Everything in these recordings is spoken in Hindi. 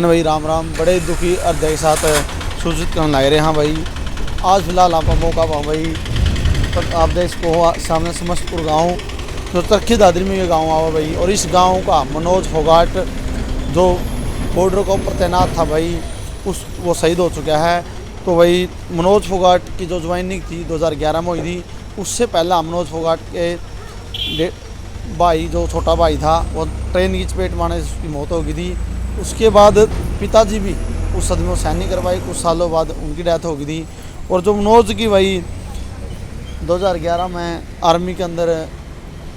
भाई राम राम। बड़े दुखी हृदय के साथ सूचित करने लग रहे हैं भाई। आज फिलहाल आप मौका पाओ भाई, पर आप देश को सामने समस्तपुर गांव जो तरक्की दादरी में ये गांव आवा भाई। और इस गांव का मनोज फोगाट जो बॉर्डर के ऊपर तैनात था भाई, वो शहीद हो चुका है। तो भाई मनोज फोगाट की जो ज्वाइनिंग थी 2011 में हुई थी। उससे पहला मनोज फोगाट के भाई जो छोटा भाई था वो ट्रेन की चपेट में आने से उसकी मौत हो गई थी। उसके बाद पिताजी भी उस सदमे में सहन नहीं कर पाए, कुछ सालों बाद उनकी डेथ हो गई थी। और जो मनोज की भाई 2011 में आर्मी के अंदर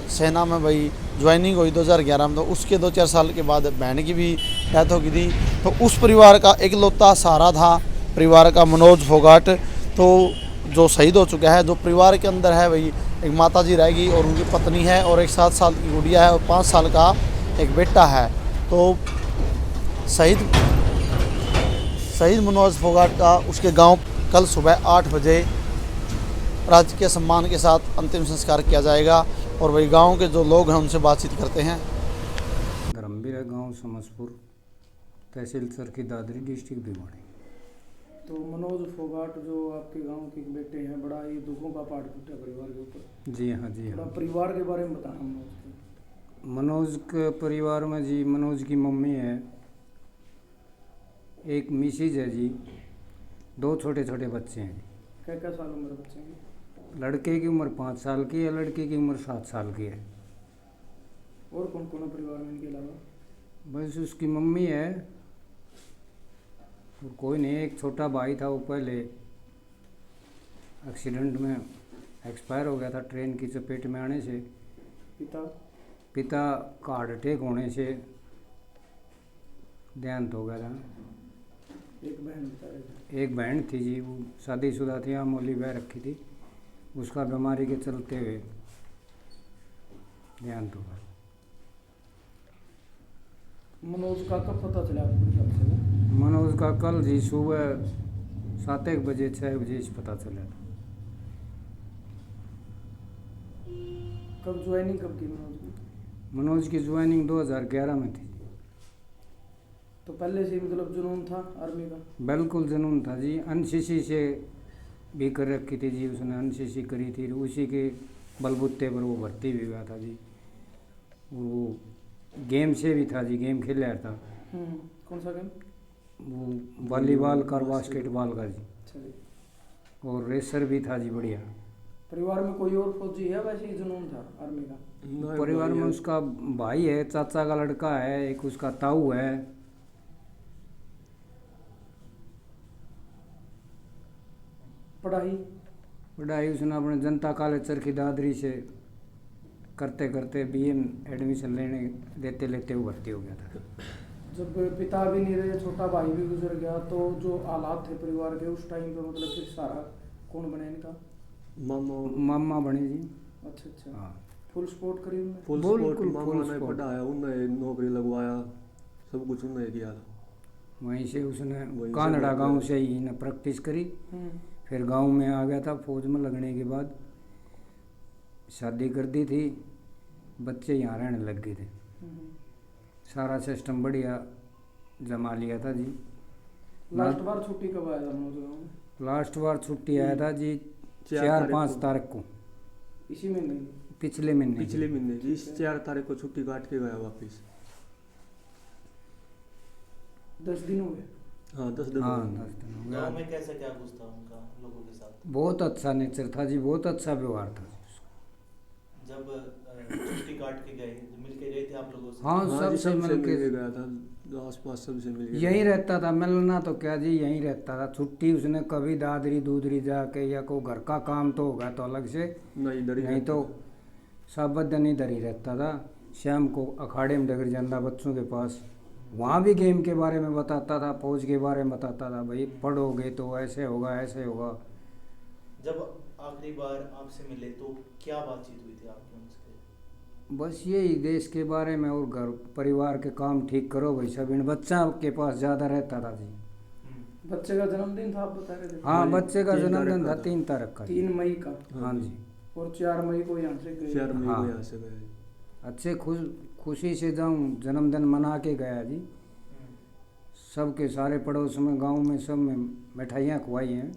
सेना में भाई ज्वाइनिंग हुई 2011 में, तो उसके 2-4 साल के बाद बहन की भी डेथ हो गई थी। तो उस परिवार का इकलौता सहारा था परिवार का मनोज फोगाट, तो जो शहीद हो चुका है। जो परिवार के अंदर है भाई, एक माता जी रहेगी और उनकी पत्नी है और एक 7 साल की गुड़िया है और 5 साल का एक बेटा है। तो शहीद मनोज फोगाट का उसके गांव कल सुबह 8 बजे राजकीय सम्मान के साथ अंतिम संस्कार किया जाएगा। और वही गांव के जो लोग हैं उनसे बातचीत करते हैं। धर्मवीर गांव समस्तपुर, तहसील चरखी दादरी, डिस्ट्रिक्ट भिवाड़ी। तो मनोज फोगाट जो आपके गांव के बेटे हैं, बड़ा ये दुखों का पहाड़ टूटा परिवार के ऊपर। जी हाँ, जी हाँ। परिवार के बारे में बताना मनोज के परिवार में जी, मनोज की मम्मी है, एक मिसिज है जी, 2 छोटे छोटे बच्चे हैं। क्या साल उम्र बच्चे की? लड़के की उम्र 5 साल की है, लड़की की उम्र 7 साल की है। और कौन कौन है परिवार में इनके अलावा? बस उसकी मम्मी है और कोई नहीं। एक छोटा भाई था, वो पहले एक्सीडेंट में एक्सपायर हो गया था ट्रेन की चपेट में आने से। पिता का हार्ट अटैक होने से देहांत हो गया था। एक बहन थी जी, वो शादीशुदा थी, अमोली बह रखी थी, उसका बीमारी के चलते हुए देहांत हो गया। मनोज का कब पता चला आपको? मनोज का कल जी सुबह 7 बजे 6 बजे पता चला था। कब ज्वाइनिंग कब की मनोज की? मनोज की ज्वाइनिंग 2011 में थी। तो पहले से मतलब जुनून था आर्मी का? बिल्कुल जुनून था जी। एनसीसी से भी कर रखी थी जी, उसने एनसीसी करी थी, उसी के बलबूते पर वो भर्ती भी हुआ था जी। वो गेम से भी था जी, गेम खेल रहा था। कौन सा गेम? वो वॉलीबॉल का, बास्केटबॉल का जी। अच्छा जी। और रेसर भी था जी, बढ़िया। परिवार में कोई और फौजी है वैसे ही जुनून था आर्मी का? परिवार में उसका भाई है, चाचा का लड़का है, एक उसका ताऊ है। पढ़ाई उसने अपने जनता कॉलेज चरखी दादरी से करते करते बीए एडमिशन लेते वो भर्ती हो गया था। जब पिता भी नहीं रहे, छोटा भाई भी गुजर गया, तो जो हालात थे परिवार के उस टाइम पे, मतलब फिर सारा कौन बने इनका? मामा बने जी। अच्छा। हाँ, फुल सपोर्ट करी उन्होंने? Full support. मामा ने पढ़ाया, उन्हें नौकरी लगवाया, सब कुछ उन्हें किया था। वहीं से उसने कानड़ा गांव से ही ने प्रैक्टिस करी। फिर गांव में आ गया था। फौज में लगने के बाद शादी कर दी थी, बच्चे यहाँ रहने लग गए थे। सारा सिस्टम बढ़िया जमा लिया था जी। लास्ट बार छुट्टी कब आया था मनोज गाँव में? लास्ट बार छुट्टी आया था जी 4-5 तारीख को, इसी महीने? पिछले महीने जी, 4 तारीख को छुट्टी काट के गया वापस। 10 दिन हो गए? हाँ, 10 दिन। हाँ, 10 दिन हो गया। गाँव में कैसे क्या कुछ था उनका लोगों के साथ? बहुत अच्छा नेचर था जी, बहुत अच्छा व्यवहार था। जब छुट्टी काट के गए, मिल के गए थे आप लोगों से? हाँ, सबसे मिल के गया था, आसपास सबसे मिल गया। यहीं रहता था, मिलना तो क्या जी, यहीं रहता था। छुट्टी उसने कभी दादरी दूदरी जाके या कोई घर का काम तो होगा तो अलग से, नहीं तो सब दिन इधर ही रहता था। शाम को अखाड़े में डगर जाता बच्चों के पास, वहाँ भी गेम के बारे में बताता था, फौज के बारे में बताता था, भाई पढ़ोगे तो ऐसे होगा ऐसे होगा। जब आखिरी बार आपसे मिले तो क्या बातचीत हुई थी आपकी उनसे? बस यही देश के बारे में और घर परिवार के काम ठीक करो भाई सब। इन बच्चा के पास ज़्यादा रहता था जी। बच्चे का जन्मदिन था आप बता रहे थे? हाँ, बच्चे का जन्मदिन था 3 तारीख का। 3 मई का? हाँ जी। और 4 मई को यहाँ से गए? 4 मई को यहाँ से गए। अच्छे खुशी से जाऊँ, जन्मदिन मना के गया जी। सबके सारे पड़ोस में गांव में सब में मिठाइयाँ खुआई हैं।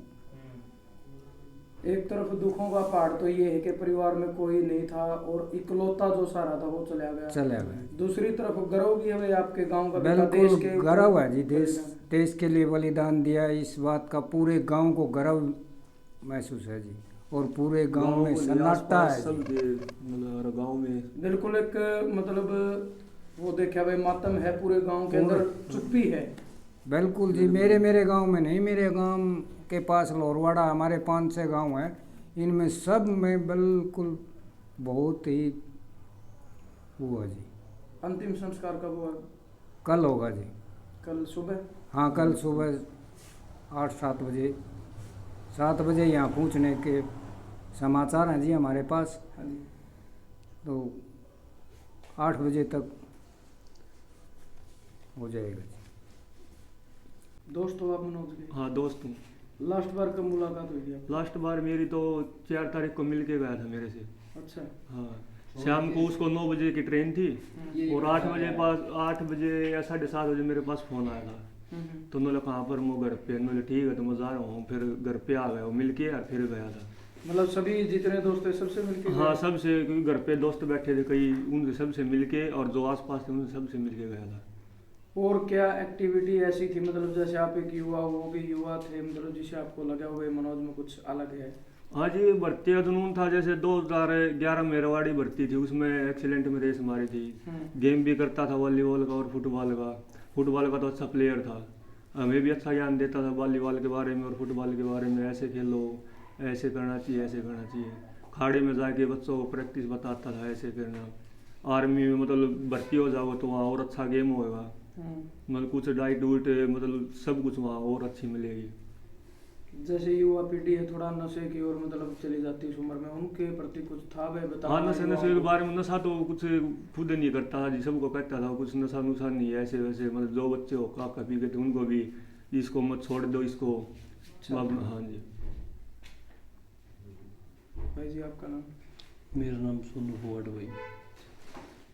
एक तरफ दुखों का पहाड़ तो ये है कि परिवार में कोई नहीं था और इकलौता जो सहारा था वो चला गया। दूसरी तरफ गर्व भी है भाई आपके गांव का, देश के बिल्कुल गर्व है जी। देश के लिए बलिदान दिया, इस बात का पूरे गांव को गर्व महसूस है जी। और पूरे गांव में सन्नाटा है सब मतलब गांव में बिल्कुल एक मतलब वो देखा भाई मातम है पूरे गांव के अंदर, चुप्पी है। बिल्कुल जी। मेरे गांव में नहीं, मेरे गांव के पास लोरवाड़ा, हमारे 5-6 गांव हैं, इनमें सब में बिल्कुल बहुत ही हुआ जी। अंतिम संस्कार कब हुआ? कल होगा जी। कल सुबह? हाँ, कल सुबह 8-7 बजे, 7 बजे यहाँ पहुँचने के समाचार हैं जी हमारे पास। हाँ जी। तो 8 बजे तक हो जाएगा जी। दोस्त हो आप मनोज के? हाँ दोस्त हूँ। लास्ट बार कब मुलाकात हुई थी? लास्ट बार मेरी तो 4 तारीख को मिल के गया था मेरे से। अच्छा। हाँ शाम को उसको 9 बजे की ट्रेन थी और 8 बजे या 7:30 बजे मेरे पास फ़ोन आया था। तो उन्होंने कहाँ पर मैं घर पे, उन्होंने ठीक है तो मैं जा रहा हूँ। फिर घर पे आ गया, वो मिल के और फिर गया था। मतलब सभी जितने दोस्त थे सबसे मिलके? हाँ सबसे, क्योंकि घर पे दोस्त बैठे थे कई, उनसे सबसे मिल के, और जो आस पास थे उनसे सबसे मिल के गया था। और क्या एक्टिविटी ऐसी थी मतलब जैसे आप एक युवा, वो भी युवा थे, मतलब जिसे आपको लगा हुआ मनोज में कुछ अलग है? हाँ जी, भर्ती का जुनून था। जैसे 2011 में मेरवाड़ी भर्ती थी, उसमें एक्सीलेंट में रेस मारी थी। गेम भी करता था वॉलीबॉल का और फुटबॉल का। फुटबॉल का तो अच्छा प्लेयर था, हमें भी अच्छा ज्ञान देता था वॉलीबॉल के बारे में और फुटबॉल के बारे में। ऐसे खेलो, ऐसे करना चाहिए, ऐसे करना चाहिए। खाड़े में जाके बच्चों को प्रैक्टिस बताता था, ऐसे करना। आर्मी में मतलब भर्ती हो जाओ तो वहाँ और अच्छा गेम होएगा, मतलब कुछ डाइट वूट मतलब सब कुछ वहाँ और अच्छी मिलेगी। जैसे युवा पीढ़ी है थोड़ा नशे की ओर मतलब चली जाती है उस उम्र में, उनके प्रति कुछ था भाई बता? हाँ नशे के बारे में, नशा तो कुछ खुद नहीं करता था जी, सबको कहता था कुछ नशा नुशा नहीं है, ऐसे वैसे। मतलब जो बच्चे हो का पी के थे उनको भी इसको मत छोड़ दो इसको। हाँ जी। भाई जी आपका नाम? मेरा नाम सोनू फोगाट भाई।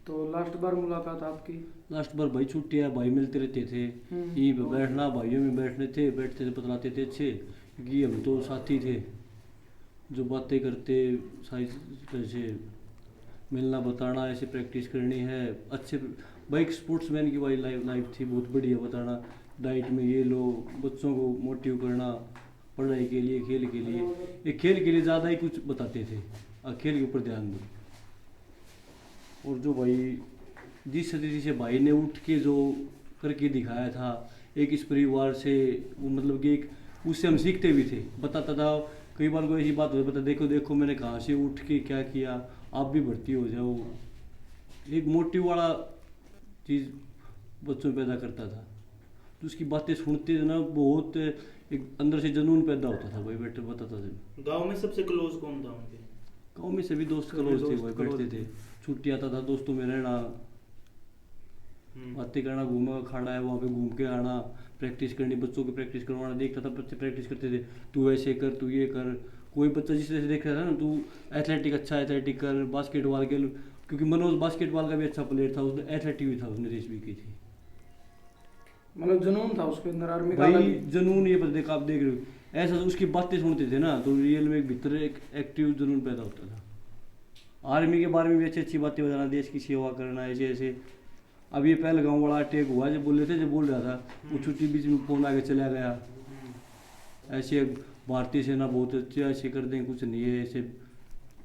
तो लास्ट बार मुलाकात आपकी? लास्ट बार भाई छुट्टियाँ भाई मिलते रहते थे, यहीं पे बैठना, भाइयों में बैठते थे, बतलाते थे अच्छे, क्योंकि हम तो साथी थे जो बातें करते सारी ऐसे मिलना बताना, ऐसे प्रैक्टिस करनी है अच्छे। भाई एक स्पोर्ट्समैन की भाई लाइफ थी, बहुत बढ़िया बताना, डाइट में ये लो, बच्चों को मोटिव करना पढ़ाई के लिए, खेल के लिए। ये खेल के लिए ज़्यादा ही कुछ बताते थे, खेल के ऊपर ध्यान दो। और जो भाई जिस तरीके से भाई ने उठ के जो करके दिखाया था एक इस परिवार से, वो मतलब कि एक उससे हम सीखते भी थे। बताता था कई बार कोई ऐसी बात हो, बता देखो देखो मैंने कहाँ से उठ के क्या किया, आप भी भर्ती हो जाओ। एक मोटिव वाला चीज़ बच्चों में पैदा करता था। तो उसकी बातें सुनते थे ना, बहुत एक अंदर से जुनून पैदा होता था भाई। बेटे बताता था। गांव में सबसे क्लोज कौन था उनके? गाँव में सभी दोस्त क्लोज थे भाई, बैठते थे, छुट्टी आता था दोस्तों में रहना, बातें करना, घूमना, खाना है वहाँ पे घूम के आना, प्रैक्टिस करनी, बच्चों की प्रैक्टिस करवाना। देखता था बच्चे प्रैक्टिस करते थे, तू ऐसे कर, तू ये कर। कोई बच्चा जिस तरह से देख रहा था ना, तू एथलेटिक अच्छा एथलेटिक कर, बास्केटबॉल के, क्योंकि मनोज बास्केटबॉल का भी अच्छा प्लेयर था, उसने एथलेटिक भी था, उसने रेस भी की थी। मतलब जुनून था उसके अंदर आर्मी का? भाई जुनून, ये देखा आप देख रहे हो, ऐसा उसकी बातें सुनते थे ना तो रियल में एक भीतर एक एक्टिव जुनून पैदा होता था। आर्मी के बारे में भी अच्छी अच्छी बातें बताना, देश की सेवा करना, ऐसे ऐसे। अब ये पहलगाम वाला अटैक हुआ, जब बोल रहे थे, जब बोल रहा था, वो छुट्टी बीच में फोन आके चला गया, ऐसे भारतीय सेना बहुत अच्छे ऐसे कर दें, कुछ नहीं है ऐसे।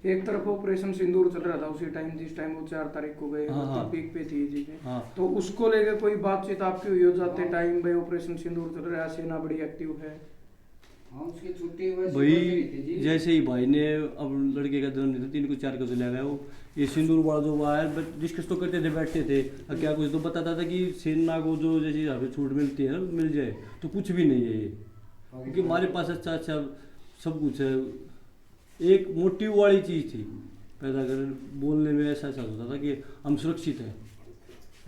एक तरफ ऑपरेशन सिंदूर चल रहा था उसी टाइम, जिस टाइम वो 4 तारीख को गए, हाँ, हाँ, पीक पे थी चीजें। हाँ। तो उसको लेके कोई बातचीत आपकी हुई हो जाते टाइम भाई ऑपरेशन सिंदूर चल रहा है, सेना बड़ी एक्टिव है? उसकी छुट्टी भाई जैसे ही भाई ने अब लड़के का जन्म था 3 को 4 को चला गया, वो ये सिंदूर वाला जो हुआ है डिस्कस तो करते थे, बैठते थे, क्या कुछ तो बताता था कि सेना को जो जैसे यहाँ पे छूट मिलती है ना, मिल जाए तो कुछ भी नहीं है ये, क्योंकि हमारे पास अच्छा अच्छा सब कुछ है। एक मोटिव वाली चीज़ थी पैदा कर, बोलने में ऐसा ऐसा होता था कि हम सुरक्षित हैं।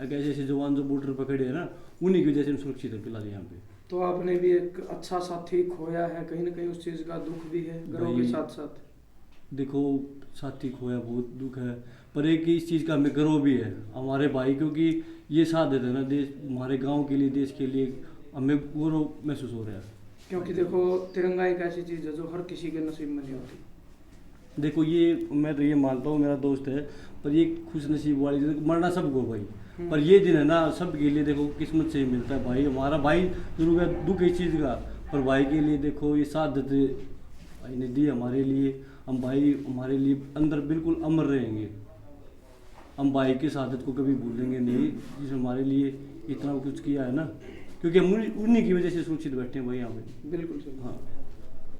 ऐसे ऐसे जवान जो बॉर्डर पर खड़े हैं ना, उन्हीं की वजह से हम सुरक्षित है फिलहाल यहाँ पे। तो आपने भी एक अच्छा साथी खोया है, कहीं ना कहीं उस चीज़ का दुख भी है गर्व के साथ साथ? देखो साथी खोया बहुत दुख है, पर एक इस चीज़ का हमें गर्व भी है हमारे भाई, क्योंकि ये साथ देते ना देश, हमारे गांव के लिए, देश के लिए हमें गौरव महसूस हो रहा है। क्योंकि देखो तिरंगा एक ऐसी चीज़ है जो हर किसी के नसीब में नहीं होती। देखो ये मैं तो ये मानता हूँ, मेरा दोस्त है, पर ये खुश नसीब वाली मरना सबको भाई, पर ये दिन है ना सबके लिए देखो किस्मत से ही मिलता है भाई। हमारा भाई जरूर है दुख इस चीज़ का, पर भाई के लिए देखो ये शहादत भाई ने दी हमारे लिए। हम भाई हमारे लिए अंदर बिल्कुल अमर रहेंगे, हम भाई की शहादत को कभी भूलेंगे नहीं, जिसने हमारे लिए इतना कुछ किया है ना, क्योंकि हम उन्हीं की वजह से सुरक्षित बैठे हैं भाई यहाँ पे। बिल्कुल सही। हाँ।